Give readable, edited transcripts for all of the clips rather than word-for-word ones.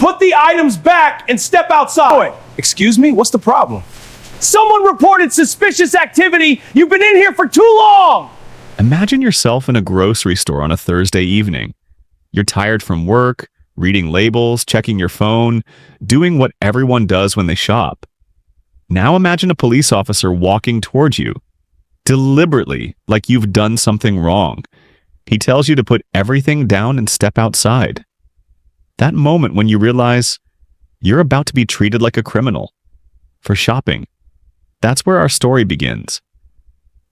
Put the items back and step outside. Excuse me? What's the problem? Someone reported suspicious activity. You've been in here for too long. Imagine yourself in a grocery store on a Thursday evening. You're tired from work, reading labels, checking your phone, doing what everyone does when they shop. Now imagine a police officer walking towards you, deliberately, like you've done something wrong. He tells you to put everything down and step outside. That moment when you realize you're about to be treated like a criminal for shopping. That's where our story begins.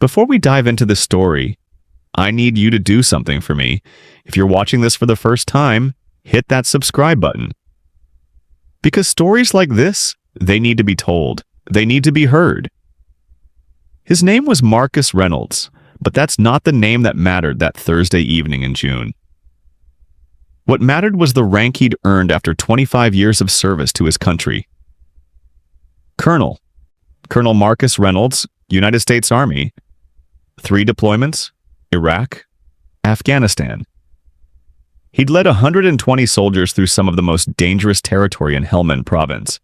Before we dive into the story, I need you to do something for me. If you're watching this for the first time, hit that subscribe button. Because stories like this, they need to be told. They need to be heard. His name was Marcus Reynolds, but that's not the name that mattered that Thursday evening in June. What mattered was the rank he'd earned after 25 years of service to his country. Colonel Marcus Reynolds, United States Army, 3 deployments, Iraq, Afghanistan. He'd led 120 soldiers through some of the most dangerous territory in Helmand Province.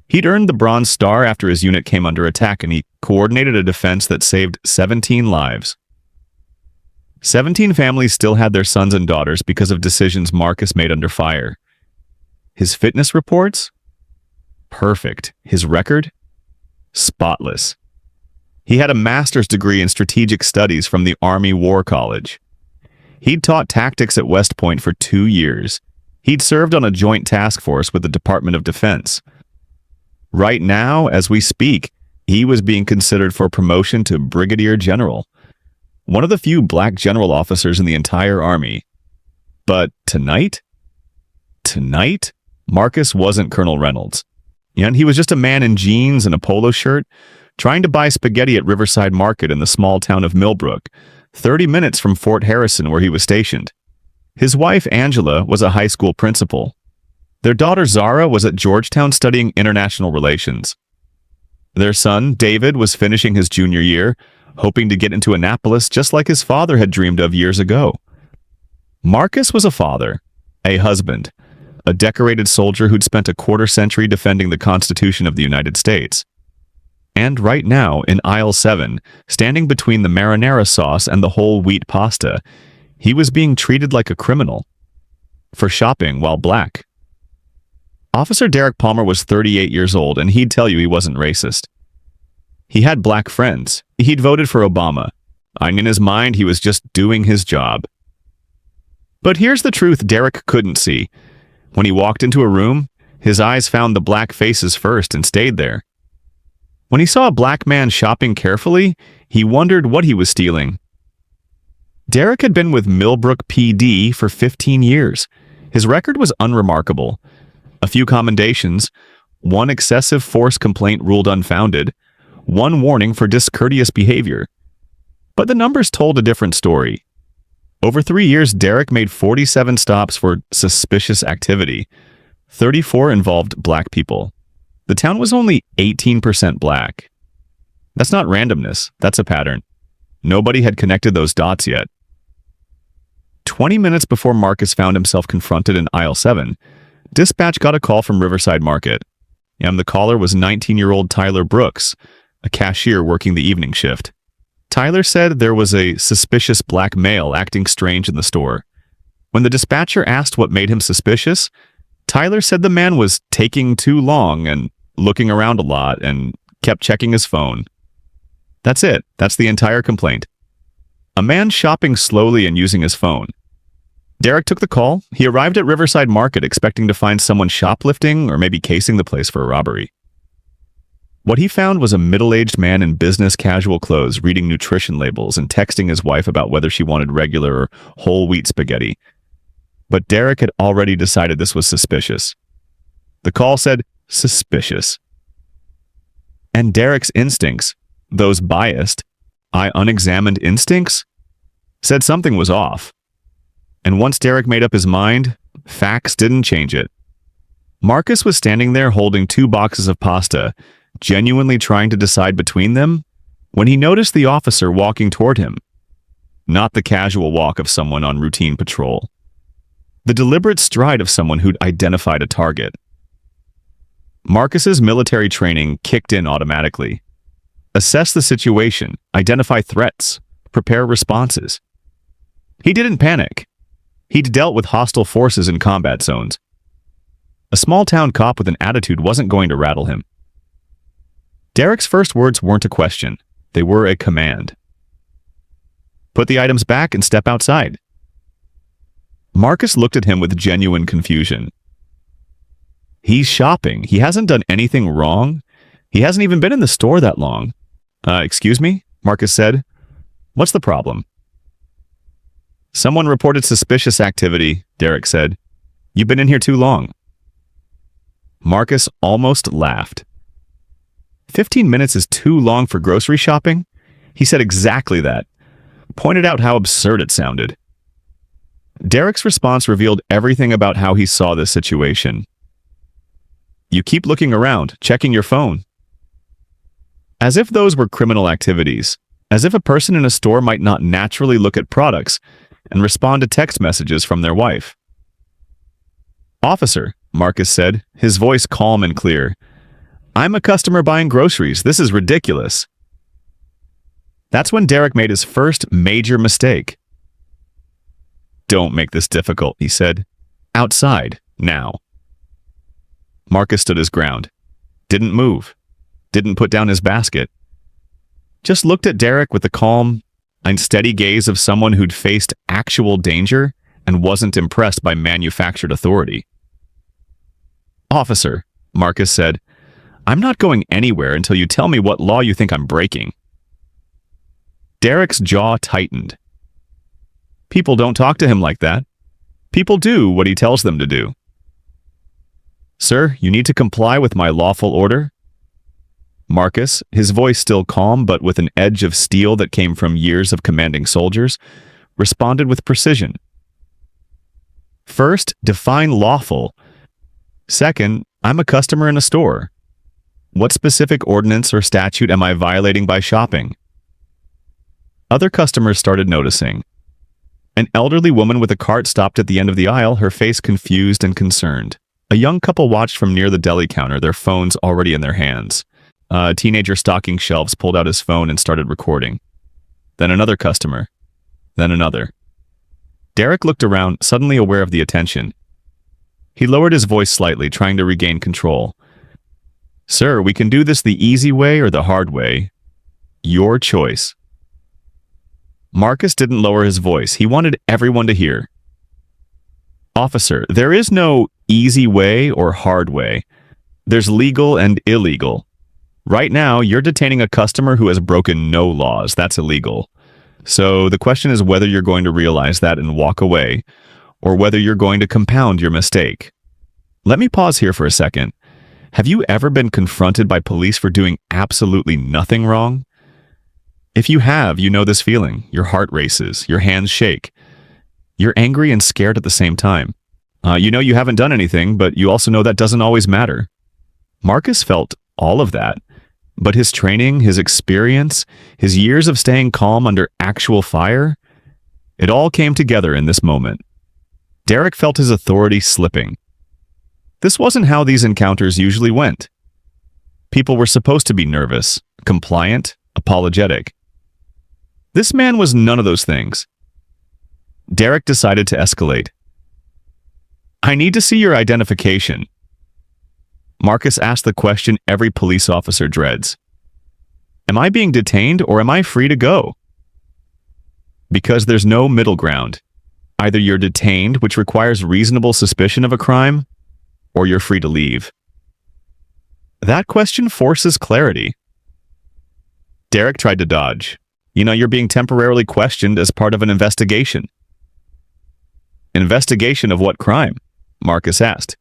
He'd earned the Bronze Star after his unit came under attack, and he coordinated a defense that saved 17 lives. 17 families still had their sons and daughters because of decisions Marcus made under fire. His fitness reports? Perfect. His record? Spotless. He had a master's degree in strategic studies from the Army War College. He'd taught tactics at West Point for 2 years. He'd served on a joint task force with the Department of Defense. Right now, as we speak, he was being considered for promotion to Brigadier General, one of the few black general officers in the entire Army. But tonight, Marcus wasn't Colonel Reynolds. And he was just a man in jeans and a polo shirt, trying to buy spaghetti at Riverside Market in the small town of Millbrook, 30 minutes from Fort Harrison where he was stationed. His wife, Angela, was a high school principal. Their daughter, Zara, was at Georgetown studying international relations. Their son, David, was finishing his junior year, hoping to get into Annapolis just like his father had dreamed of years ago. Marcus was a father, a husband, a decorated soldier who'd spent a quarter century defending the Constitution of the United States. And right now, in aisle 7, standing between the marinara sauce and the whole wheat pasta, he was being treated like a criminal for shopping while black. Officer Derek Palmer was 38 years old, and he'd tell you he wasn't racist. He had black friends. He'd voted for Obama. And in his mind, he was just doing his job. But here's the truth Derek couldn't see. When he walked into a room, his eyes found the black faces first and stayed there. When he saw a black man shopping carefully, he wondered what he was stealing. Derek had been with Millbrook PD for 15 years. His record was unremarkable. A few commendations, 1 excessive force complaint ruled unfounded, 1 warning for discourteous behavior. But the numbers told a different story. Over 3 years, Derek made 47 stops for suspicious activity. 34 involved black people. The town was only 18% black. That's not randomness, that's a pattern. Nobody had connected those dots yet. 20 minutes before Marcus found himself confronted in aisle 7, dispatch got a call from Riverside Market, and the caller was 19-year-old Tyler Brooks, a cashier working the evening shift. Tyler said there was a suspicious black male acting strange in the store. When the dispatcher asked what made him suspicious, Tyler said the man was taking too long and looking around a lot and kept checking his phone. That's it. That's the entire complaint. A man shopping slowly and using his phone. Derek took the call. He arrived at Riverside Market expecting to find someone shoplifting or maybe casing the place for a robbery. What he found was a middle-aged man in business casual clothes reading nutrition labels and texting his wife about whether she wanted regular or whole wheat spaghetti. But Derek had already decided this was suspicious. The call said, suspicious. And Derek's instincts, those biased, unexamined instincts, said something was off. And once Derek made up his mind, facts didn't change it. Marcus was standing there holding 2 boxes of pasta, genuinely trying to decide between them, when he noticed the officer walking toward him. Not the casual walk of someone on routine patrol. The deliberate stride of someone who'd identified a target. Marcus's military training kicked in automatically. Assess the situation, identify threats, prepare responses. He didn't panic. He'd dealt with hostile forces in combat zones. A small-town cop with an attitude wasn't going to rattle him. Derek's first words weren't a question. They were a command. Put the items back and step outside. Marcus looked at him with genuine confusion. He's shopping. He hasn't done anything wrong. He hasn't even been in the store that long. Excuse me? Marcus said. What's the problem? Someone reported suspicious activity, Derek said. You've been in here too long. Marcus almost laughed. 15 minutes is too long for grocery shopping? He said exactly that. Pointed out how absurd it sounded. Derek's response revealed everything about how he saw this situation. You keep looking around, checking your phone. As if those were criminal activities. As if a person in a store might not naturally look at products and respond to text messages from their wife. Officer, Marcus said, his voice calm and clear. I'm a customer buying groceries. This is ridiculous. That's when Derek made his first major mistake. Don't make this difficult, he said. Outside, now. Marcus stood his ground. Didn't move. Didn't put down his basket. Just looked at Derek with the calm and steady gaze of someone who'd faced actual danger and wasn't impressed by manufactured authority. Officer, Marcus said, I'm not going anywhere until you tell me what law you think I'm breaking. Derek's jaw tightened. People don't talk to him like that. People do what he tells them to do. Sir, you need to comply with my lawful order. Marcus, his voice still calm but with an edge of steel that came from years of commanding soldiers, responded with precision. First, define lawful. Second, I'm a customer in a store. What specific ordinance or statute am I violating by shopping? Other customers started noticing. An elderly woman with a cart stopped at the end of the aisle, her face confused and concerned. A young couple watched from near the deli counter, their phones already in their hands. A teenager stocking shelves pulled out his phone and started recording. Then another customer. Then another. Derek looked around, suddenly aware of the attention. He lowered his voice slightly, trying to regain control. Sir, we can do this the easy way or the hard way. Your choice. Marcus didn't lower his voice. He wanted everyone to hear. Officer, there is no easy way or hard way. There's legal and illegal. Right now, you're detaining a customer who has broken no laws. That's illegal. So the question is whether you're going to realize that and walk away, or whether you're going to compound your mistake. Let me pause here for a second. Have you ever been confronted by police for doing absolutely nothing wrong? If you have, you know this feeling. Your heart races, your hands shake. You're angry and scared at the same time. You know you haven't done anything, but you also know that doesn't always matter. Marcus felt all of that, but his training, his experience, his years of staying calm under actual fire, it all came together in this moment. Derek felt his authority slipping. This wasn't how these encounters usually went. People were supposed to be nervous, compliant, apologetic. This man was none of those things. Derek decided to escalate. I need to see your identification. Marcus asked the question every police officer dreads. Am I being detained or am I free to go? Because there's no middle ground. Either you're detained, which requires reasonable suspicion of a crime, or you're free to leave. That question forces clarity. Derek tried to dodge. You know, you're being temporarily questioned as part of an investigation. Investigation of what crime? Marcus asked.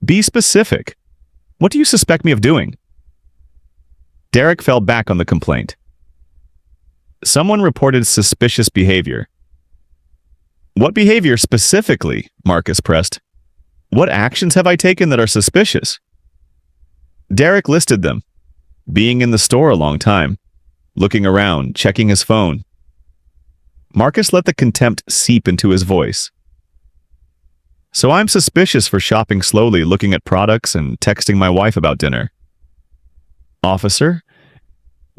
Be specific. What do you suspect me of doing? Derek fell back on the complaint. Someone reported suspicious behavior. What behavior specifically? Marcus pressed. What actions have I taken that are suspicious? Derek listed them. Being in the store a long time. Looking around, checking his phone. Marcus let the contempt seep into his voice. So I'm suspicious for shopping slowly, looking at products and texting my wife about dinner. Officer,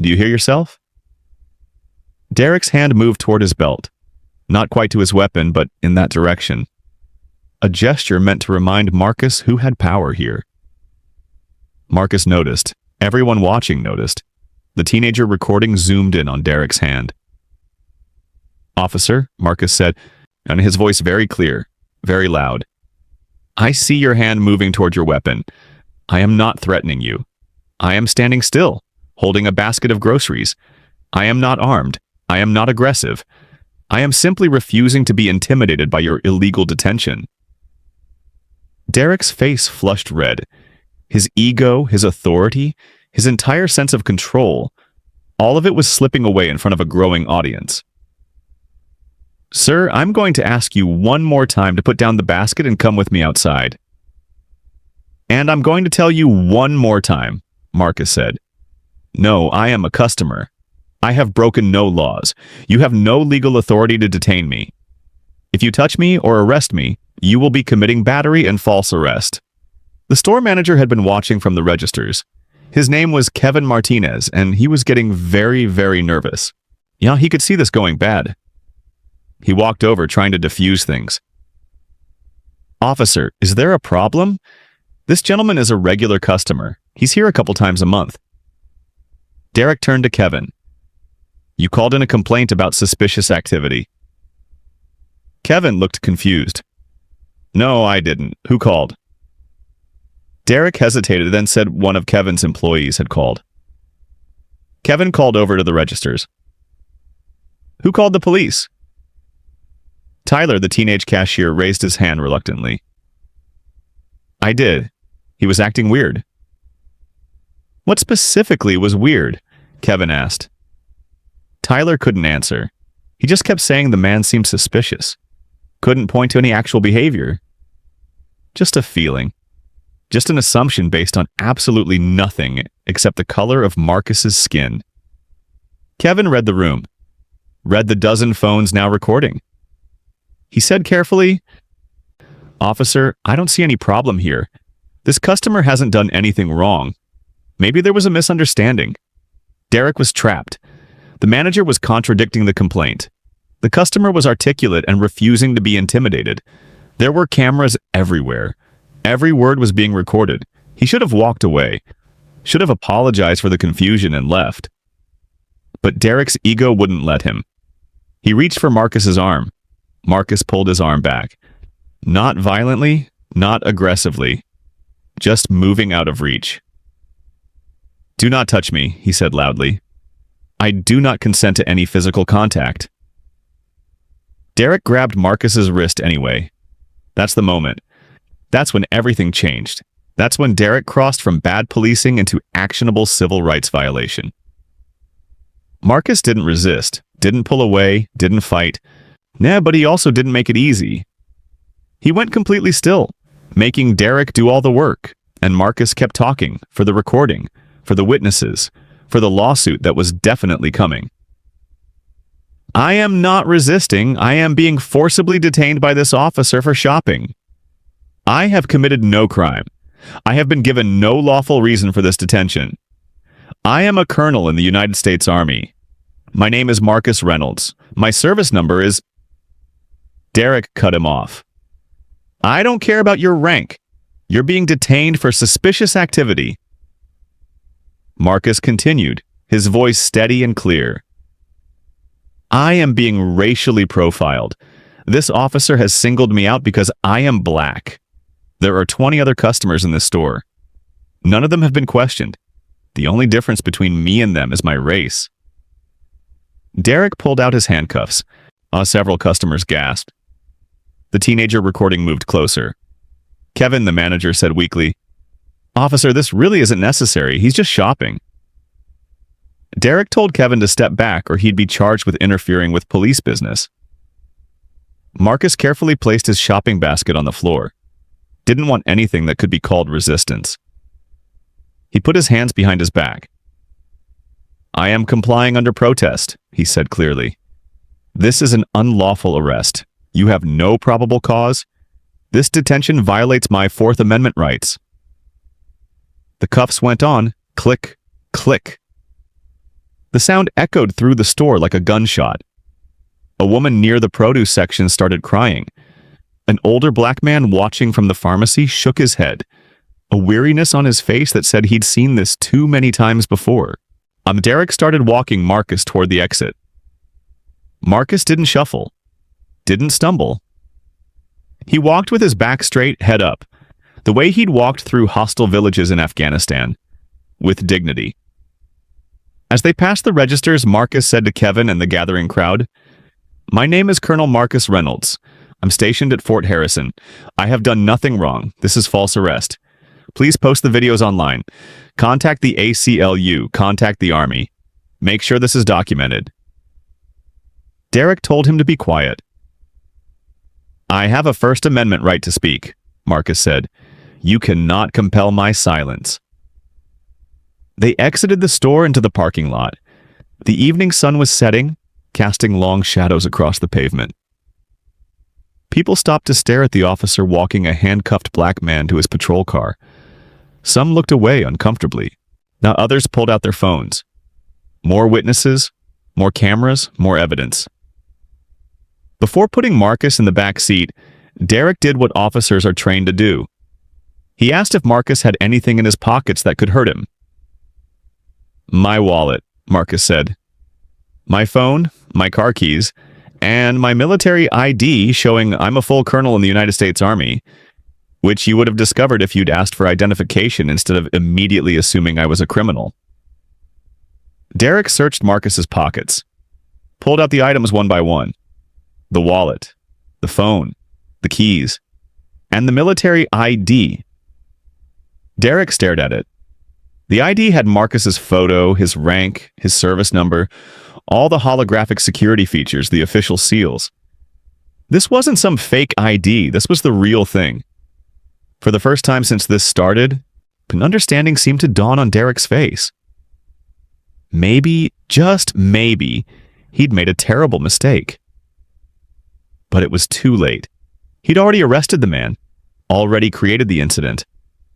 do you hear yourself? Derek's hand moved toward his belt. Not quite to his weapon, but in that direction. A gesture meant to remind Marcus who had power here. Marcus noticed. Everyone watching noticed. The teenager recording zoomed in on Derek's hand. Officer, Marcus said, and his voice very clear, very loud. I see your hand moving toward your weapon. I am not threatening you. I am standing still, holding a basket of groceries. I am not armed. I am not aggressive. I am simply refusing to be intimidated by your illegal detention. Derek's face flushed red. His ego, his authority, his entire sense of control, all of it was slipping away in front of a growing audience. Sir, I'm going to ask you one more time to put down the basket and come with me outside. And I'm going to tell you one more time, Marcus said. No, I am a customer. I have broken no laws. You have no legal authority to detain me. If you touch me or arrest me, you will be committing battery and false arrest. The store manager had been watching from the registers. His name was Kevin Martinez, and he was getting very, very nervous. Yeah, he could see this going bad. He walked over, trying to defuse things. Officer, is there a problem? This gentleman is a regular customer. He's here a couple times a month. Derek turned to Kevin. You called in a complaint about suspicious activity. Kevin looked confused. No, I didn't. Who called? Derek hesitated, then said one of Kevin's employees had called. Kevin called over to the registers. Who called the police? Tyler, the teenage cashier, raised his hand reluctantly. I did. He was acting weird. What specifically was weird? Kevin asked. Tyler couldn't answer. He just kept saying the man seemed suspicious. Couldn't point to any actual behavior. Just a feeling. Just an assumption based on absolutely nothing except the color of Marcus's skin. Kevin read the room. Read the dozen phones now recording. He said carefully, Officer, I don't see any problem here. This customer hasn't done anything wrong. Maybe there was a misunderstanding. Derek was trapped. The manager was contradicting the complaint. The customer was articulate and refusing to be intimidated. There were cameras everywhere. Every word was being recorded. He should have walked away. Should have apologized for the confusion and left. But Derek's ego wouldn't let him. He reached for Marcus's arm. Marcus pulled his arm back. Not violently, not aggressively. Just moving out of reach. Do not touch me, he said loudly. I do not consent to any physical contact. Derek grabbed Marcus's wrist anyway. That's the moment. That's when everything changed. That's when Derek crossed from bad policing into actionable civil rights violation. Marcus didn't resist, didn't pull away, didn't fight. Nah, but he also didn't make it easy. He went completely still, making Derek do all the work, and Marcus kept talking for the recording, for the witnesses, for the lawsuit that was definitely coming. I am not resisting. I am being forcibly detained by this officer for shopping. I have committed no crime. I have been given no lawful reason for this detention. I am a colonel in the United States Army. My name is Marcus Reynolds. My service number is... Derek cut him off. I don't care about your rank. You're being detained for suspicious activity. Marcus continued, his voice steady and clear. I am being racially profiled. This officer has singled me out because I am black. There are 20 other customers in this store. None of them have been questioned. The only difference between me and them is my race. Derek pulled out his handcuffs. Several customers gasped. The teenager recording moved closer. Kevin, the manager, said weakly, Officer, this really isn't necessary. He's just shopping. Derek told Kevin to step back or he'd be charged with interfering with police business. Marcus carefully placed his shopping basket on the floor. Didn't want anything that could be called resistance. He put his hands behind his back. I am complying under protest, he said clearly. This is an unlawful arrest. You have no probable cause. This detention violates my Fourth Amendment rights. The cuffs went on, click, click. The sound echoed through the store like a gunshot. A woman near the produce section started crying. An older black man watching from the pharmacy shook his head, a weariness on his face that said he'd seen this too many times before. Derek started walking Marcus toward the exit. Marcus didn't shuffle, didn't stumble. He walked with his back straight, head up, the way he'd walked through hostile villages in Afghanistan, with dignity. As they passed the registers, Marcus said to Kevin and the gathering crowd, "My name is Colonel Marcus Reynolds. I'm stationed at Fort Harrison. I have done nothing wrong. This is false arrest. Please post the videos online. Contact the ACLU. Contact the Army. Make sure this is documented." Derek told him to be quiet. "I have a First Amendment right to speak," Marcus said. "You cannot compel my silence." They exited the store into the parking lot. The evening sun was setting, casting long shadows across the pavement. People stopped to stare at the officer walking a handcuffed black man to his patrol car. Some looked away uncomfortably. Now others pulled out their phones. More witnesses, more cameras, more evidence. Before putting Marcus in the back seat, Derek did what officers are trained to do. He asked if Marcus had anything in his pockets that could hurt him. "My wallet," Marcus said. "My phone, my car keys, and my military ID showing I'm a full colonel in the United States Army, which you would have discovered if you'd asked for identification instead of immediately assuming I was a criminal." Derek searched Marcus's pockets, pulled out the items one by one. The wallet, the phone, the keys, and the military ID. Derek stared at it. The ID had Marcus's photo, his rank, his service number, all the holographic security features, the official seals. This wasn't some fake ID, this was the real thing. For the first time since this started, an understanding seemed to dawn on Derek's face. Maybe, just maybe, he'd made a terrible mistake. But it was too late. He'd already arrested the man, already created the incident,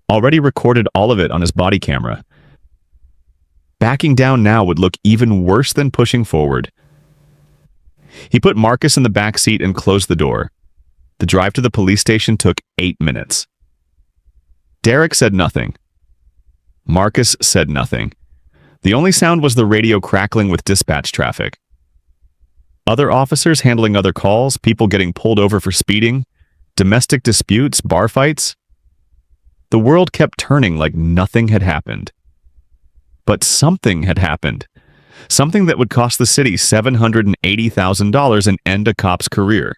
already recorded all of it on his body camera. Backing down now would look even worse than pushing forward. He put Marcus in the back seat and closed the door. The drive to the police station took 8 minutes. Derek said nothing. Marcus said nothing. The only sound was the radio crackling with dispatch traffic. Other officers handling other calls, people getting pulled over for speeding, domestic disputes, bar fights. The world kept turning like nothing had happened. But something had happened. Something that would cost the city $780,000 and end a cop's career.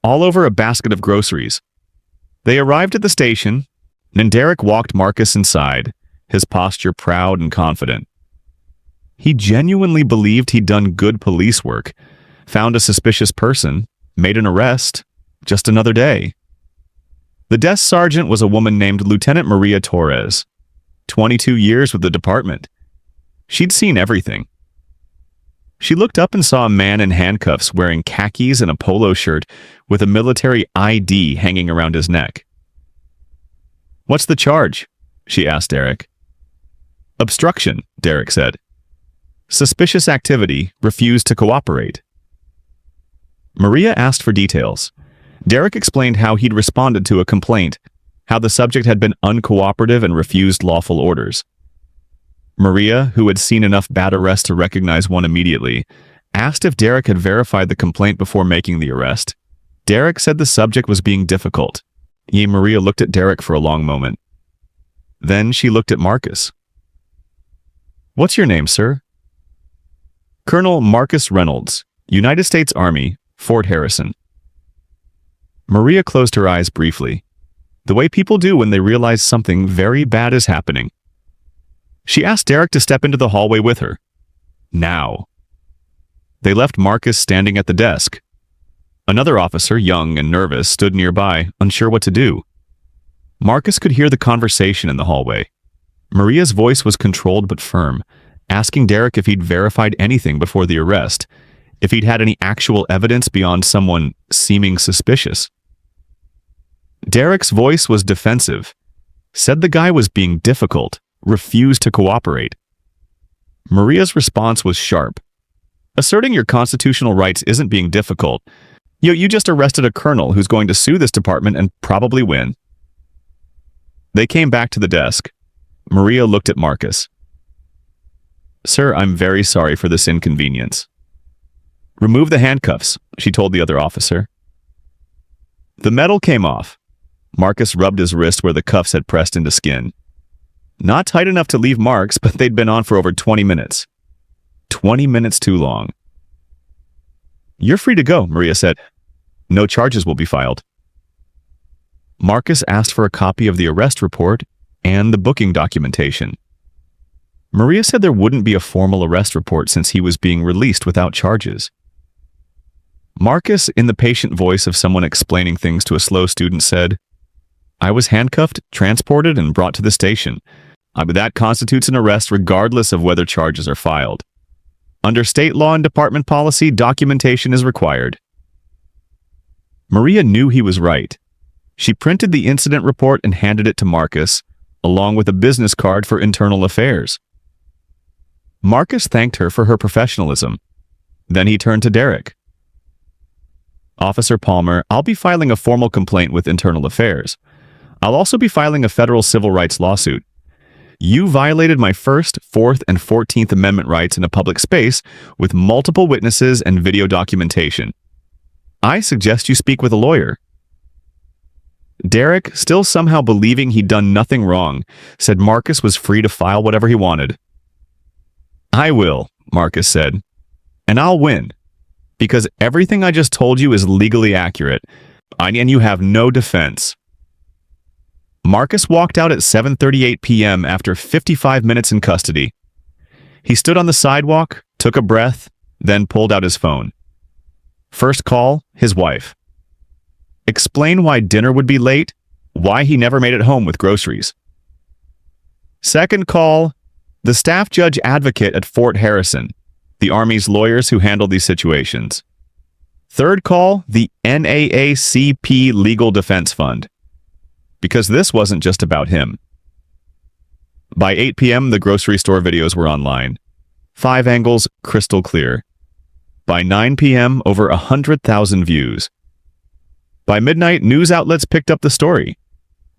All over a basket of groceries. They arrived at the station, and Derek walked Marcus inside, his posture proud and confident. He genuinely believed he'd done good police work, found a suspicious person, made an arrest, just another day. The desk sergeant was a woman named Lieutenant Maria Torres, 22 years with the department. She'd seen everything. She looked up and saw a man in handcuffs wearing khakis and a polo shirt with a military ID hanging around his neck. "What's the charge?" she asked Derek. "Obstruction," Derek said. "Suspicious activity, refused to cooperate." Maria asked for details. Derek explained how he'd responded to a complaint, how the subject had been uncooperative and refused lawful orders. Maria, who had seen enough bad arrests to recognize one immediately, asked if Derek had verified the complaint before making the arrest. Derek said the subject was being difficult. Maria looked at Derek for a long moment. Then she looked at Marcus. "What's your name, sir?" "Colonel Marcus Reynolds, United States Army, Fort Harrison." Maria closed her eyes briefly, the way people do when they realize something very bad is happening. She asked Derek to step into the hallway with her. Now. They left Marcus standing at the desk. Another officer, young and nervous, stood nearby, unsure what to do. Marcus could hear the conversation in the hallway. Maria's voice was controlled but firm, asking Derek if he'd verified anything before the arrest, if he'd had any actual evidence beyond someone seeming suspicious. Derek's voice was defensive, said the guy was being difficult, refused to cooperate. Maria's response was sharp. Asserting your constitutional rights isn't being difficult. You just arrested a colonel who's going to sue this department and probably win. They came back to the desk. Maria looked at Marcus. Sir, I'm very sorry for this inconvenience. Remove the handcuffs, she told the other officer. The metal came off. Marcus rubbed his wrist where the cuffs had pressed into skin. Not tight enough to leave marks, but they'd been on for over 20 minutes. 20 minutes too long. You're free to go, Maria said. No charges will be filed. Marcus asked for a copy of the arrest report and the booking documentation. Maria said there wouldn't be a formal arrest report since he was being released without charges. Marcus, in the patient voice of someone explaining things to a slow student, said, I was handcuffed, transported, and brought to the station. That constitutes an arrest regardless of whether charges are filed. Under state law and department policy, documentation is required. Maria knew he was right. She printed the incident report and handed it to Marcus, along with a business card for internal affairs. Marcus thanked her for her professionalism. Then he turned to Derek. Officer Palmer, I'll be filing a formal complaint with internal affairs. I'll also be filing a federal civil rights lawsuit. You violated my First, Fourth, and 14th Amendment rights in a public space with multiple witnesses and video documentation. I suggest you speak with a lawyer. Derek, still somehow believing he'd done nothing wrong, said Marcus was free to file whatever he wanted. I will, Marcus said, and I'll win, because everything I just told you is legally accurate, and you have no defense. Marcus walked out at 7:38 p.m. after 55 minutes in custody. He stood on the sidewalk, took a breath, then pulled out his phone. First call, his wife. Explain why dinner would be late, why he never made it home with groceries. Second call, the staff judge advocate at Fort Harrison, the Army's lawyers who handle these situations. Third call, the NAACP Legal Defense Fund. Because this wasn't just about him. By 8 p.m., the grocery store videos were online. 5 angles, crystal clear. By 9 p.m., over 100,000 views. By midnight, news outlets picked up the story.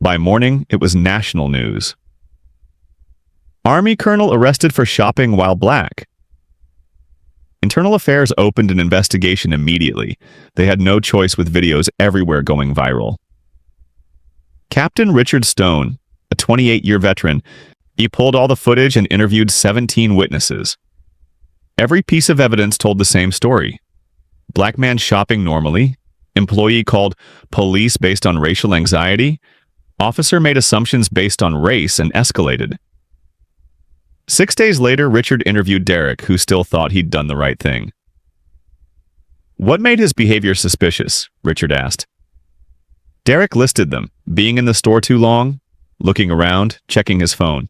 By morning, it was national news. Army colonel arrested for shopping while black. Internal Affairs opened an investigation immediately. They had no choice with videos everywhere going viral. Captain Richard Stone, a 28-year veteran, he pulled all the footage and interviewed 17 witnesses. Every piece of evidence told the same story. Black man shopping normally, employee called police based on racial anxiety, officer made assumptions based on race and escalated. 6 days later, Richard interviewed Derek, who still thought he'd done the right thing. What made his behavior suspicious? Richard asked. Derek listed them: being in the store too long, looking around, checking his phone.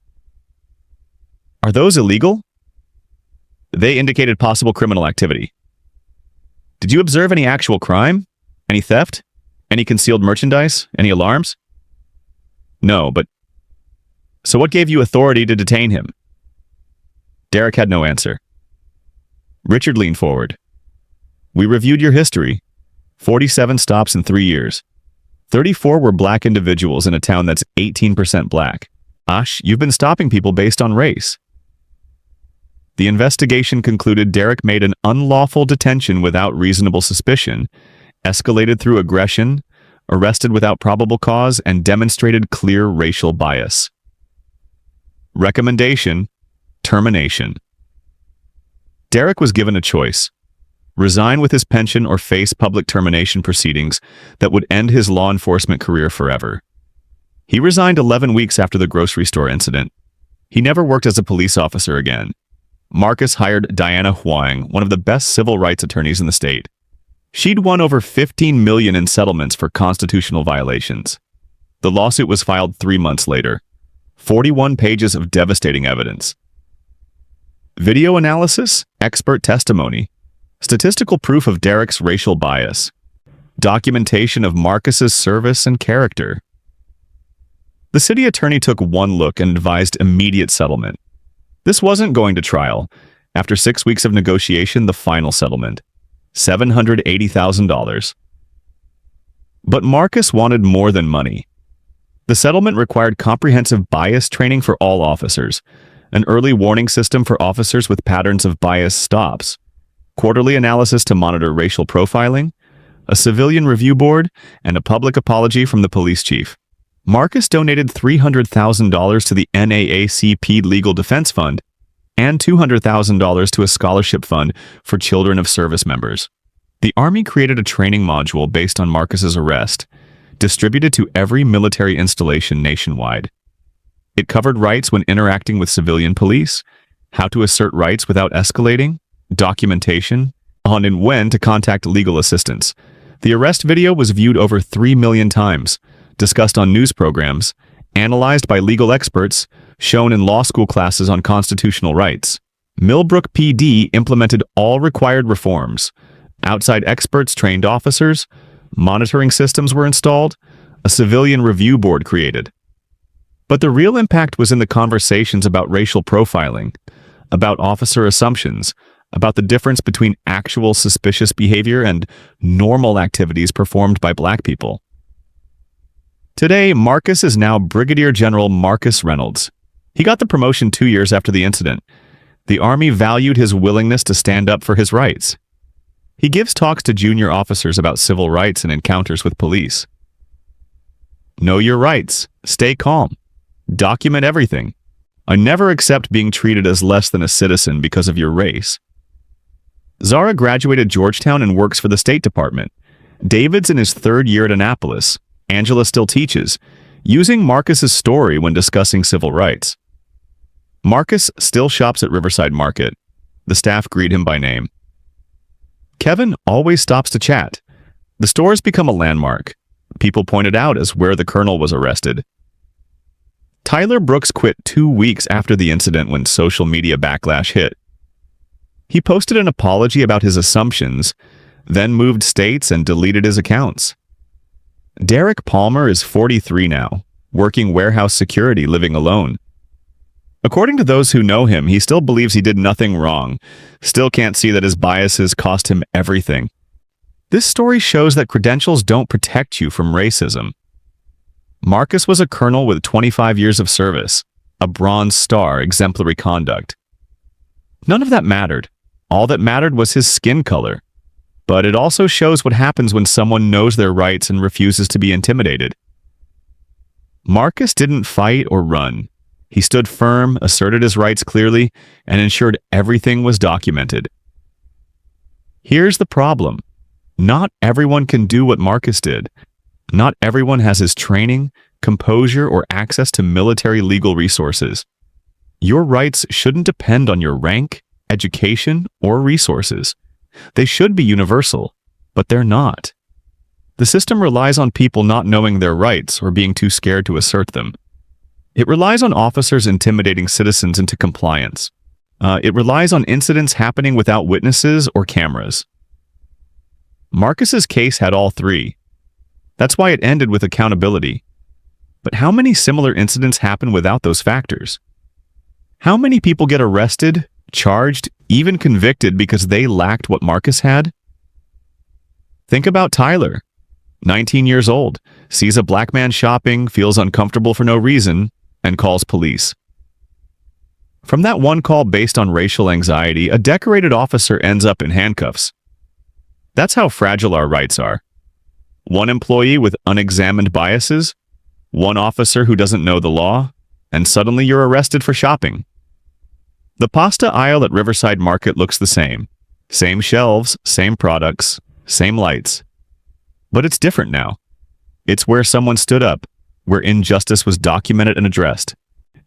Are those illegal? They indicated possible criminal activity. Did you observe any actual crime? Any theft? Any concealed merchandise? Any alarms? No, but... So what gave you authority to detain him? Derek had no answer. Richard leaned forward. We reviewed your history. 47 stops in 3 years. 34 were black individuals in a town that's 18% black. Ash, you've been stopping people based on race. The investigation concluded Derek made an unlawful detention without reasonable suspicion, escalated through aggression, arrested without probable cause, and demonstrated clear racial bias. Recommendation: termination. Derek was given a choice: resign with his pension or face public termination proceedings that would end his law enforcement career forever. He resigned 11 weeks after the grocery store incident. He never worked as a police officer again. Marcus hired Diana Huang, one of the best civil rights attorneys in the state. She'd won over $15 million in settlements for constitutional violations. The lawsuit was filed 3 months later. 41 pages of devastating evidence. Video analysis, expert testimony, statistical proof of Derek's racial bias. documentation of Marcus's service and character. The city attorney took one look and advised immediate settlement. This wasn't going to trial. After 6 weeks of negotiation, the final settlement, $780,000. But Marcus wanted more than money. The settlement required comprehensive bias training for all officers, an early warning system for officers with patterns of bias stops, quarterly analysis to monitor racial profiling, a civilian review board, and a public apology from the police chief. Marcus donated $300,000 to the NAACP Legal Defense Fund and $200,000 to a scholarship fund for children of service members. The Army created a training module based on Marcus's arrest, distributed to every military installation nationwide. It covered rights when interacting with civilian police, how to assert rights without escalating, documentation, on and when to contact legal assistance. The arrest video was viewed over 3 million times, discussed on news programs, analyzed by legal experts, shown in law school classes on constitutional rights. Millbrook PD implemented all required reforms. Outside experts trained officers, monitoring systems were installed, a civilian review board created. But the real impact was in the conversations about racial profiling, about officer assumptions, about the difference between actual suspicious behavior and normal activities performed by Black people. Today, Marcus is now Brigadier General Marcus Reynolds. He got the promotion 2 years after the incident. The Army valued his willingness to stand up for his rights. He gives talks to junior officers about civil rights and encounters with police. Know your rights. Stay calm. Document everything. I never accept being treated as less than a citizen because of your race. Zara graduated Georgetown and works for the State Department. David's in his 3rd year at Annapolis. Angela still teaches, using Marcus's story when discussing civil rights. Marcus still shops at Riverside Market. The staff greet him by name. Kevin always stops to chat. The store's become a landmark. People point it out as where the colonel was arrested. Tyler Brooks quit 2 weeks after the incident when social media backlash hit. He posted an apology about his assumptions, then moved states and deleted his accounts. Derek Palmer is 43 now, working warehouse security, living alone. According to those who know him, he still believes he did nothing wrong, still can't see that his biases cost him everything. This story shows that credentials don't protect you from racism. Marcus was a colonel with 25 years of service, a Bronze Star, exemplary conduct. None of that mattered. All that mattered was his skin color. But it also shows what happens when someone knows their rights and refuses to be intimidated. Marcus didn't fight or run. He stood firm, asserted his rights clearly, and ensured everything was documented. Here's the problem. Not everyone can do what Marcus did. Not everyone has his training, composure, or access to military legal resources. Your rights shouldn't depend on your rank, education, or resources. They should be universal, but they're not. The system relies on people not knowing their rights or being too scared to assert them. It relies on officers intimidating citizens into compliance. It relies on incidents happening without witnesses or cameras. Marcus's case had all three. That's why it ended with accountability. But how many similar incidents happen without those factors? How many people get arrested, charged, even convicted because they lacked what Marcus had? Think about Tyler, 19 years old, sees a Black man shopping, feels uncomfortable for no reason, and calls police. From that one call based on racial anxiety, a decorated officer ends up in handcuffs. That's how fragile our rights are. One employee with unexamined biases, one officer who doesn't know the law, and suddenly you're arrested for shopping. The pasta aisle at Riverside Market looks the same. Same shelves, same products, same lights. But it's different now. It's where someone stood up, where injustice was documented and addressed.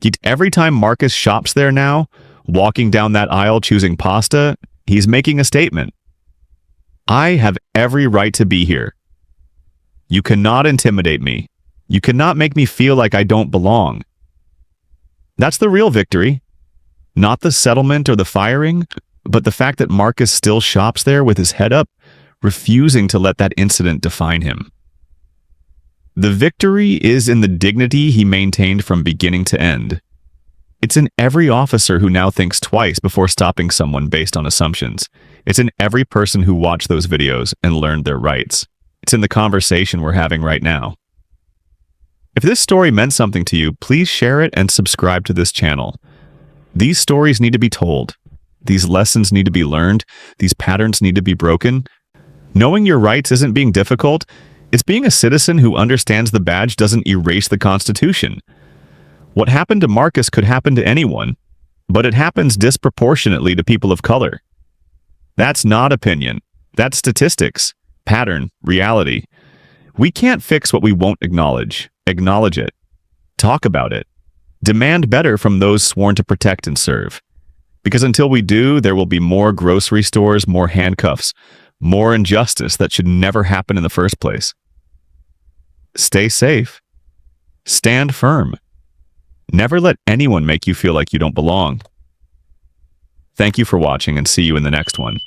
Yet every time Marcus shops there now, walking down that aisle choosing pasta, he's making a statement. I have every right to be here. You cannot intimidate me. You cannot make me feel like I don't belong. That's the real victory. Not the settlement or the firing, but the fact that Marcus still shops there with his head up, refusing to let that incident define him. The victory is in the dignity he maintained from beginning to end. It's in every officer who now thinks twice before stopping someone based on assumptions. It's in every person who watched those videos and learned their rights. It's in the conversation we're having right now. If this story meant something to you, please share it and subscribe to this channel. These stories need to be told. These lessons need to be learned. These patterns need to be broken. Knowing your rights isn't being difficult. It's being a citizen who understands the badge doesn't erase the Constitution. What happened to Marcus could happen to anyone, but it happens disproportionately to people of color. That's not opinion. That's statistics, pattern, reality. We can't fix what we won't acknowledge. Acknowledge it. Talk about it. Demand better from those sworn to protect and serve. Because until we do, there will be more grocery stores, more handcuffs, more injustice that should never happen in the first place. Stay safe. Stand firm. Never let anyone make you feel like you don't belong. Thank you for watching and see you in the next one.